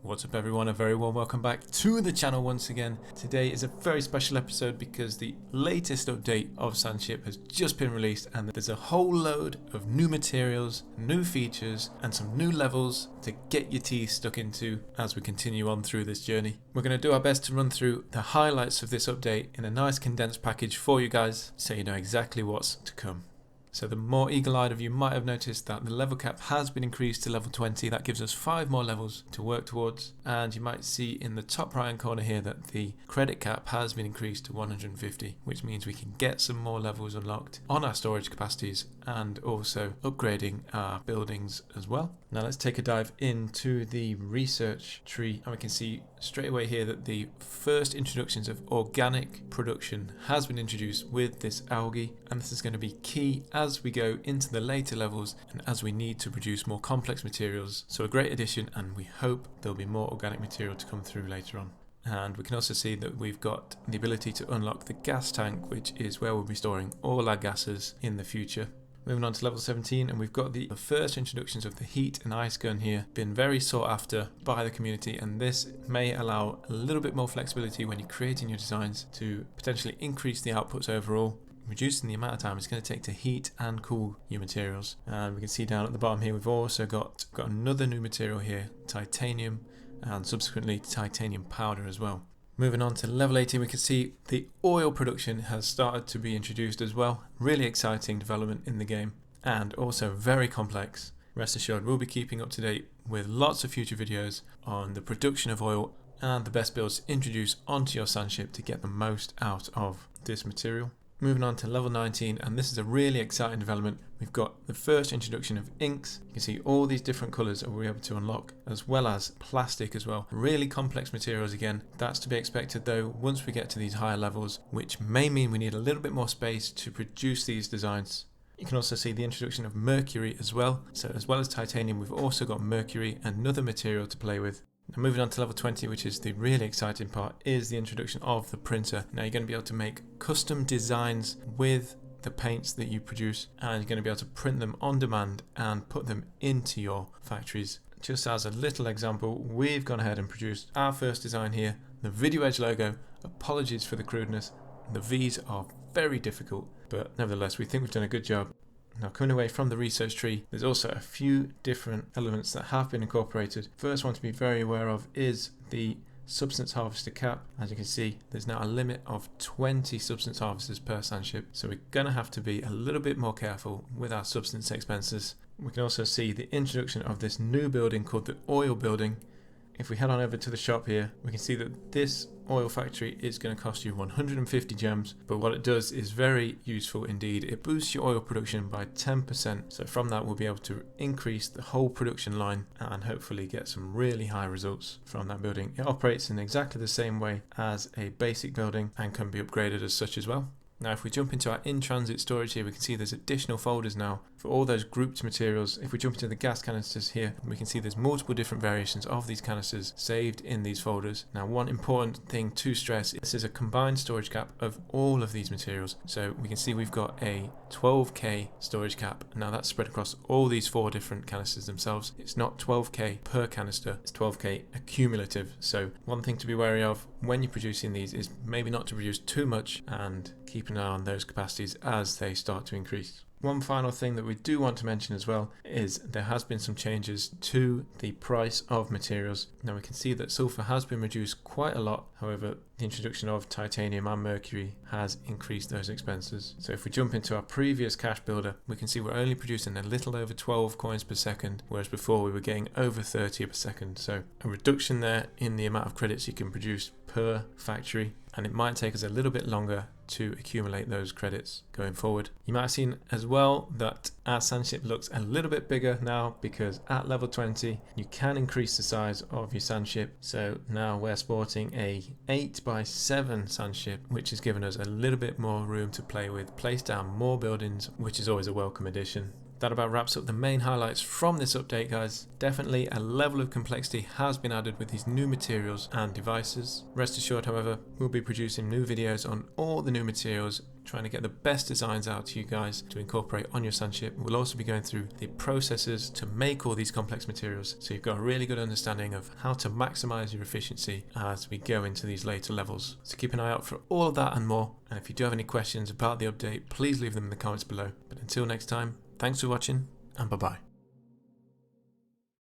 What's up everyone, a very warm welcome back to the channel once again. Today is a very special episode because the latest update of Sandship has just been released and there's a whole load of new materials, new features and some new levels to get your teeth stuck into as we continue on through this journey. We're going to do our best to run through the highlights of this update in a nice condensed package for you guys so you know exactly what's to come. So the more eagle-eyed of you might have noticed that the level cap has been increased to level 20. That gives us 5 more levels to work towards. And you might see in the top right hand corner here that the credit cap has been increased to 150, which means we can get some more levels unlocked on our storage capacities and also upgrading our buildings as well. Now let's take a dive into the research tree and we can see straight away here that the first introductions of organic production has been introduced with this algae, and this is going to be key as we go into the later levels and as we need to produce more complex materials. So a great addition, and we hope there'll be more organic material to come through later on. And we can also see that we've got the ability to unlock the gas tank, which is where we'll be storing all our gases in the future. Moving on to level 17, and we've got the first introductions of the heat and ice gun here. Been very sought after by the community, and this may allow a little bit more flexibility when you're creating your designs to potentially increase the outputs overall, reducing the amount of time it's going to take to heat and cool your materials. And we can see down at the bottom here we've also got another new material here, titanium, and subsequently titanium powder as well. Moving on to level 18, we can see the oil production has started to be introduced as well. Really exciting development in the game and also very complex. Rest assured, we'll be keeping up to date with lots of future videos on the production of oil and the best builds to introduce onto your Sandship to get the most out of this material. Moving on to level 19, and this is a really exciting development. We've got the first introduction of inks. You can see all these different colours that we're able to unlock, as well as plastic as well. Really complex materials again. That's to be expected though once we get to these higher levels, which may mean we need a little bit more space to produce these designs. You can also see the introduction of mercury as well. So as well as titanium, we've also got mercury, another material to play with. Now moving on to level 20, which is the really exciting part, is the introduction of the printer. Now you're going to be able to make custom designs with the paints that you produce, and you're going to be able to print them on demand and put them into your factories. Just as a little example, we've gone ahead and produced our first design here, the Video Edge logo. Apologies for the crudeness, the V's are very difficult, but nevertheless we think we've done a good job. Now coming away from the research tree, there's also a few different elements that have been incorporated. First one to be very aware of is the substance harvester cap. As you can see, there's now a limit of 20 substance harvesters per Sandship, so we're going to have to be a little bit more careful with our substance expenses. We can also see the introduction of this new building called the oil building. If we head on over to the shop here, we can see that this oil factory is going to cost you 150 gems, but what it does is very useful indeed. It boosts your oil production by 10%, so from that we'll be able to increase the whole production line and hopefully get some really high results from that building. It operates in exactly the same way as a basic building and can be upgraded as such as well. Now if we jump into our in-transit storage here, we can see there's additional folders now for all those grouped materials. If we jump into the gas canisters here, we can see there's multiple different variations of these canisters saved in these folders. Now one important thing to stress, this is a combined storage cap of all of these materials. So we can see we've got a 12k storage cap. Now that's spread across all these 4 different canisters themselves. It's not 12k per canister, it's 12k accumulative. So one thing to be wary of when you're producing these is maybe not to produce too much and keep an eye on those capacities as they start to increase. One final thing that we do want to mention as well is there has been some changes to the price of materials. Now we can see that sulfur has been reduced quite a lot. However, the introduction of titanium and mercury has increased those expenses. So if we jump into our previous cache builder, we can see we're only producing a little over 12 coins per second, whereas before we were getting over 30 per second. So a reduction there in the amount of credits you can produce per factory, and it might take us a little bit longer to accumulate those credits going forward. You might have seen as well that our Sandship looks a little bit bigger now, because at level 20 you can increase the size of your Sandship. So now we're sporting a 8x7 Sandship, which has given us a little bit more room to play with, place down more buildings, which is always a welcome addition. That about wraps up the main highlights from this update, guys. Definitely a level of complexity has been added with these new materials and devices. Rest assured, however, we'll be producing new videos on all the new materials, trying to get the best designs out to you guys to incorporate on your Sandship. We'll also be going through the processes to make all these complex materials, so you've got a really good understanding of how to maximize your efficiency as we go into these later levels. So keep an eye out for all of that and more. And if you do have any questions about the update, please leave them in the comments below. But until next time, thanks for watching, and bye-bye.